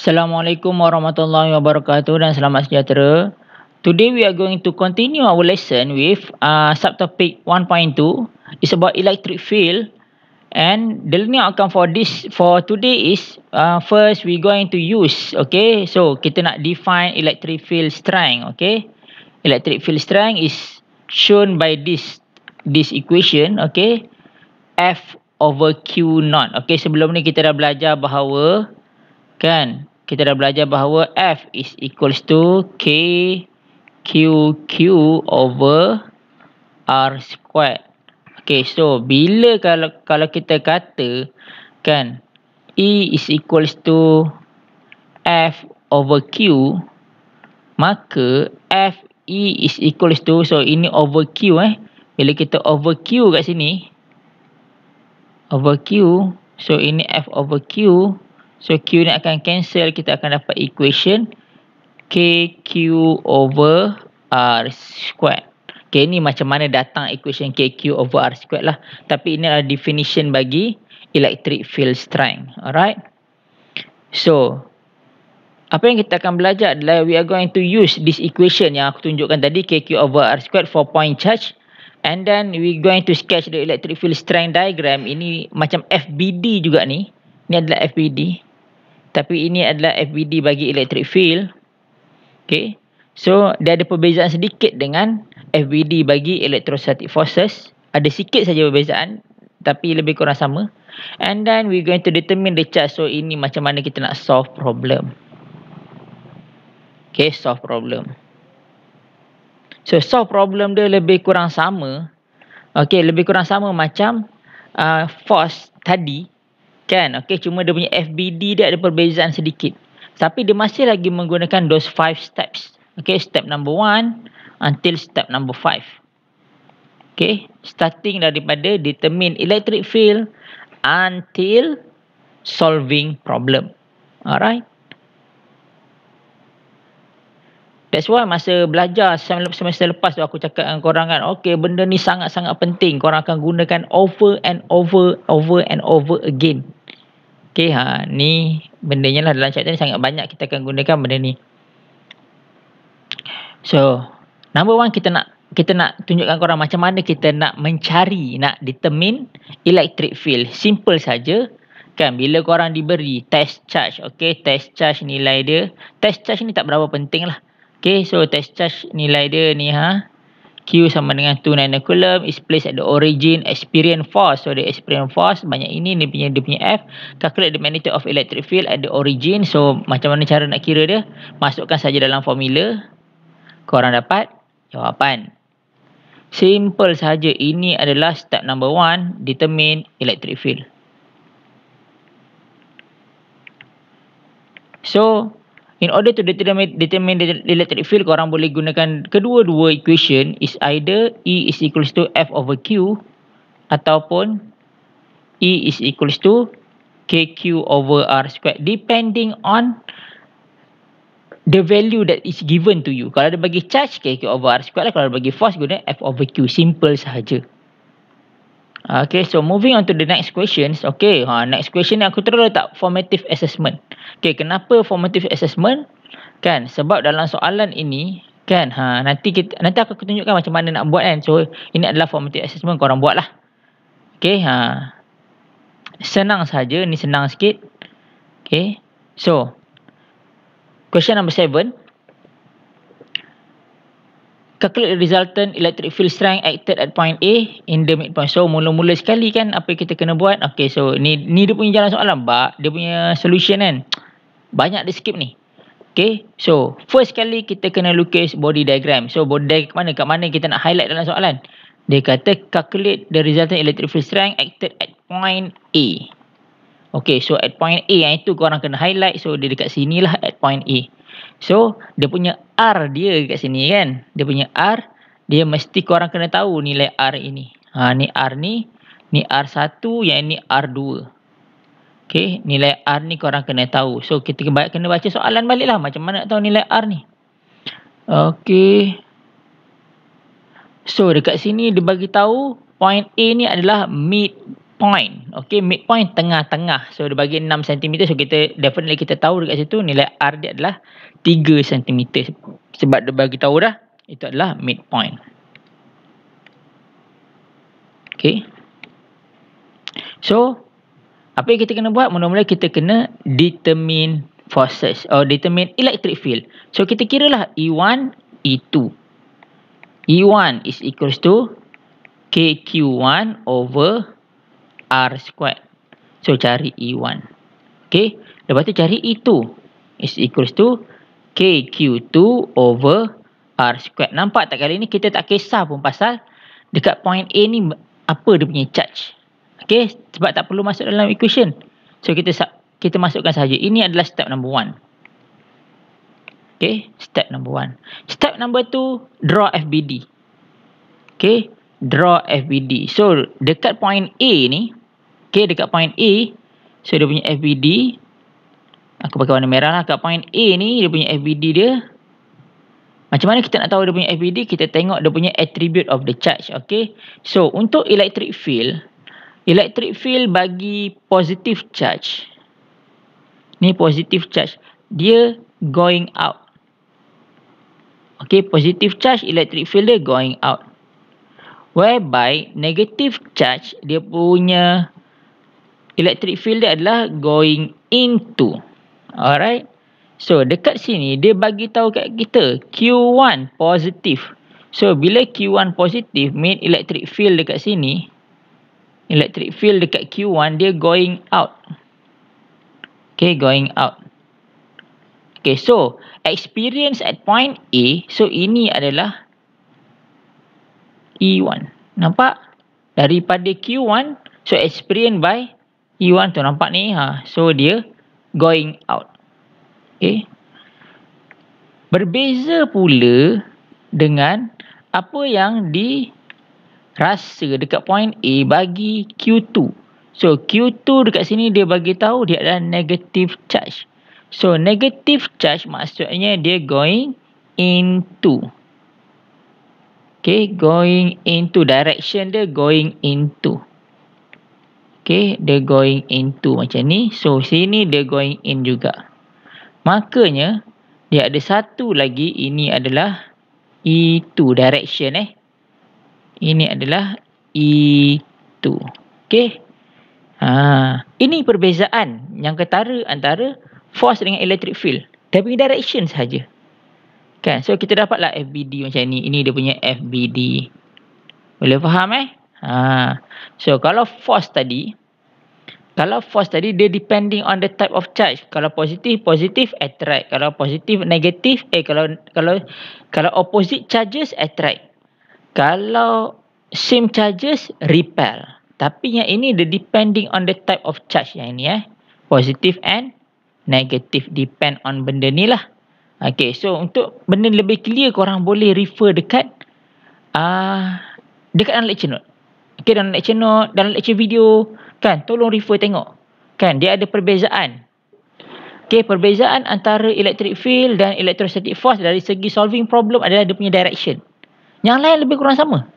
Assalamualaikum warahmatullahi wabarakatuh dan selamat sejahtera. Today we are going to continue our lesson with subtopic 1.2. It's about electric field, and the learning outcome for today is first we going to use, okay. So kita nak define electric field strength, okay. Electric field strength is shown by this equation, okay. F over Q naught. Okay, sebelum ni kita dah belajar bahawa kita dah belajar bahawa F is equals to K Q over R squared. Okay, so bila kalau kita kata E is equals to F over Q, maka F E is equals to, so ini over Q bila kita over Q kat sini, over Q, so ini F over Q. So Q ni akan cancel, kita akan dapat equation KQ over R squared. Okay, ni macam mana datang equation KQ over R squared lah. Tapi ini adalah definition bagi electric field strength. Alright. So, apa yang kita akan belajar adalah we are going to use this equation yang aku tunjukkan tadi, KQ over R squared for point charge. And then we going to sketch the electric field strength diagram. Ini macam FBD juga ni. Ini adalah FBD. Tapi ini adalah FBD bagi electric field. Okay. So, dia ada perbezaan sedikit dengan FBD bagi electrostatic forces. Ada sikit saja perbezaan. Tapi lebih kurang sama. And then, we going to determine the charge. So, ini macam mana kita nak solve problem. Okay, solve problem. So, solve problem dia lebih kurang sama. Okay, lebih kurang sama macam force tadi. Okay, cuma dia punya FBD dia ada perbezaan sedikit. Tapi dia masih lagi menggunakan those 5 steps. Okay, step number 1 until step number 5. Okay, starting daripada determine electric field until solving problem. Alright. That's why masa belajar semester lepas tu aku cakap dengan korang okay, benda ni sangat-sangat penting. Korang akan gunakan over and over again. Okay, ni bendanya lah dalam chapter ni sangat banyak kita akan gunakan benda ni. So, number 1 kita nak tunjukkan korang macam mana kita nak mencari, nak determine electric field. Simple saja. Bila korang diberi test charge, okay, test charge nilai dia. Test charge ni tak berapa penting lah. Okay, so test charge nilai dia ni Q sama dengan 2 nanocoulomb is placed at the origin, experience force. So the experience force banyak ini, dia punya F. Calculate the magnitude of electric field at the origin. So macam mana cara nak kira dia? Masukkan saja dalam formula. Korang dapat jawapan. Simple saja. Ini adalah step number 1, determine electric field. So, in order to determine the electric field, korang boleh gunakan kedua-dua equation is either E is equals to F over Q ataupun E is equals to KQ over R squared, depending on the value that is given to you. Kalau ada bagi charge, KQ over R squared lah. Kalau ada bagi force, guna F over Q. Simple sahaja. Okay, so moving on to the next questions. Okay, next question ni aku terus letak formative assessment. Okay, kenapa formative assessment? Sebab dalam soalan ini, nanti aku tunjukkan macam mana nak buat So, ini adalah formative assessment, korang buat lah. Okay, senang saja, ni senang sikit. Okay, so, question number 7. Calculate the resultant electric field strength acted at point A in the midpoint. So, mula-mula sekali apa yang kita kena buat. Okay, so ni dia punya jalan soalan. Dia punya solution banyak dia skip ni. Okay, so first kali kita kena lukis body diagram. So, body diagram kat mana kita nak highlight dalam soalan. Dia kata calculate the resultant electric field strength acted at point A. Okay, so at point A yang itu korang kena highlight. So, dia dekat sini lah at point A. So, dia punya R dia kat sini Dia punya R, dia mesti korang kena tahu nilai R ini. Ni R ni R1, yang ni R2. Okay, nilai R ni korang kena tahu. So, kita kena baca soalan balik lah. Macam mana nak tahu nilai R ni. Okay. So, dekat sini dia bagi tahu point A ni adalah midpoint. Okay, midpoint tengah-tengah. So dia bagi 6 cm. So kita definitely kita tahu dekat situ nilai R dia adalah 3 cm. Sebab dia bagi tahu dah itu adalah midpoint. Okay. So apa yang kita kena buat? Mula-mula kita kena determine forces or determine electric field. So kita kira lah E1, E2. E1 is equals to KQ1 over R squared. So cari E1. Okay. Lepas tu cari E2 is equals to KQ2 over R squared. Nampak tak kali ni kita tak kisah pun pasal dekat point A ni apa dia punya charge. Okay. Sebab tak perlu masuk dalam equation. So kita masukkan saja. Ini adalah step number 1. Okay. Step number 1. Step number 2, draw FBD. Okay. Draw FBD. So dekat point A ni. Okay. Dekat point A. So dia punya FBD. Aku pakai warna merah lah. Kat point A ni dia punya FBD dia. Macam mana kita nak tahu dia punya FBD? Kita tengok dia punya attribute of the charge. Okay. So untuk electric field bagi positive charge. Ni positive charge. Dia going out. Okay. Positive charge electric field dia going out. Whereby negative charge dia punya electric field dia adalah going into. Alright. So dekat sini dia bagi tahu kat kita Q1 positif. So bila Q1 positif mean electric field dekat sini, electric field dekat Q1 dia going out. Okay, going out. Okay, so experience at point A. So ini adalah E1. Nampak? Daripada Q1, so experience by E1 tu nampak ni. So dia going out. Okay. Berbeza pula dengan apa yang dirasa dekat point A bagi Q2. So Q2 dekat sini dia bagi tahu dia adalah negative charge. So negative charge maksudnya dia going into. Okay, going into, direction dia going into. Okay, dia going into macam ni. So sini dia going in juga. Makanya dia ada satu lagi, ini adalah E2 direction Ini adalah E2. Okey. Ini perbezaan yang ketara antara force dengan electric field. Tapi direction saja. Kan? So kita dapatlah FBD macam ni. Ini dia punya FBD. Boleh faham So kalau force tadi dia depending on the type of charge. Kalau positif attract. Kalau positif negatif, kalau opposite charges attract. Kalau same charges repel. Tapi yang ini dia depending on the type of charge yang ini positif and negatif, depend on benda ni lah. Okay, so untuk benda lebih clear korang boleh refer dekat dalam lecture note. Okay, dalam lecture note, dalam lecture video kan, tolong refer tengok. Kan, dia ada perbezaan. Okay, perbezaan antara electric field dan electrostatic force dari segi solving problem adalah dia punya direction. Yang lain lebih kurang sama.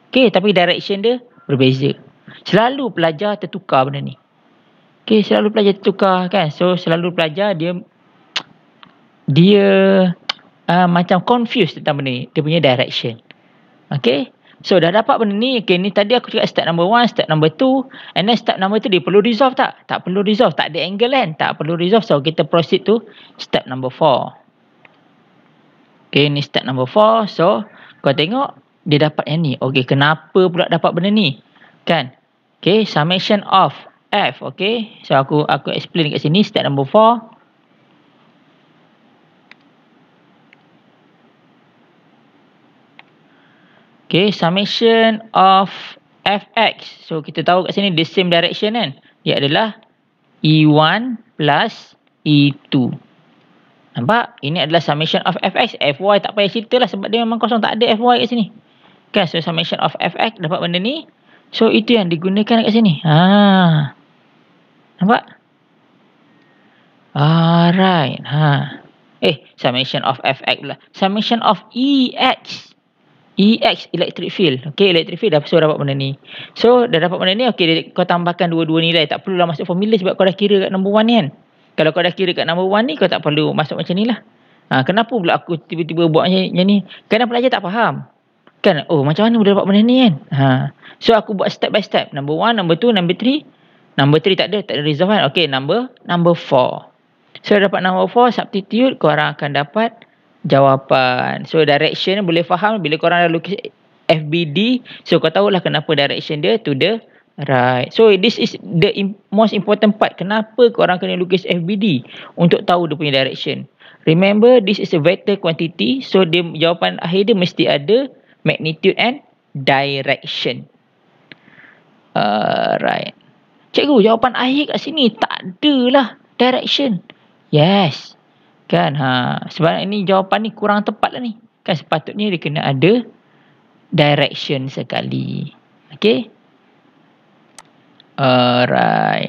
Okay, tapi direction dia berbeza. Selalu pelajar tertukar benda ni. Okay, selalu pelajar tertukar kan. So, selalu pelajar dia macam confused tentang benda ni. Dia punya direction. Okay. So dah dapat benda ni. Okay, ni tadi aku cakap step number 1, step number 2. And then step number 2 dia perlu resolve tak? Tak perlu resolve. Tak ada angle kan? Tak perlu resolve. So kita proceed to step number 4. Okay, ni step number 4. So kau tengok dia dapat yang ni. Okay, kenapa pula dapat benda ni? Kan? Okay, summation of F. Okay, so aku explain kat sini. Step number 4. Okay, summation of Fx. So, kita tahu kat sini the same direction kan. Dia adalah E1 plus E2. Nampak? Ini adalah summation of Fx. Fy tak payah cerita lah sebab dia memang kosong. Tak ada Fy kat sini. Kan, so summation of Fx dapat benda ni. So, itu yang digunakan kat sini. Nampak? Alright. Summation of Fx pula. Summation of Ex. EX, electric field. Okay, electric field dah dapat benda ni. So, dah dapat benda ni, okay, kau tambahkan dua-dua nilai. Tak perlulah masuk formula sebab kau dah kira kat number 1 ni kan. Kalau kau dah kira kat number 1 ni, kau tak perlu masuk macam ni lah. Kenapa pula aku tiba-tiba buat macam ni? Kadang pelajar tak faham. Kan, oh macam mana boleh dapat benda ni kan. So, aku buat step by step. Number 1, number 2, number 3. Number 3 tak ada resolve kan. Okay, number 4. So, dapat number 4, substitute, korang akan dapat jawapan. So, direction boleh faham bila korang dah lukis FBD. So, kau tahulah kenapa direction dia to the right. So, this is the most important part. Kenapa korang kena lukis FBD? Untuk tahu dia punya direction. Remember, this is a vector quantity. So, jawapan akhir dia mesti ada magnitude and direction. Right. Cikgu, jawapan akhir kat sini tak ada lah direction. Yes. Kan, sebab ini jawapan ni kurang tepat lah ni. Kan sepatutnya dia kena ada direction sekali. Okay. Alright.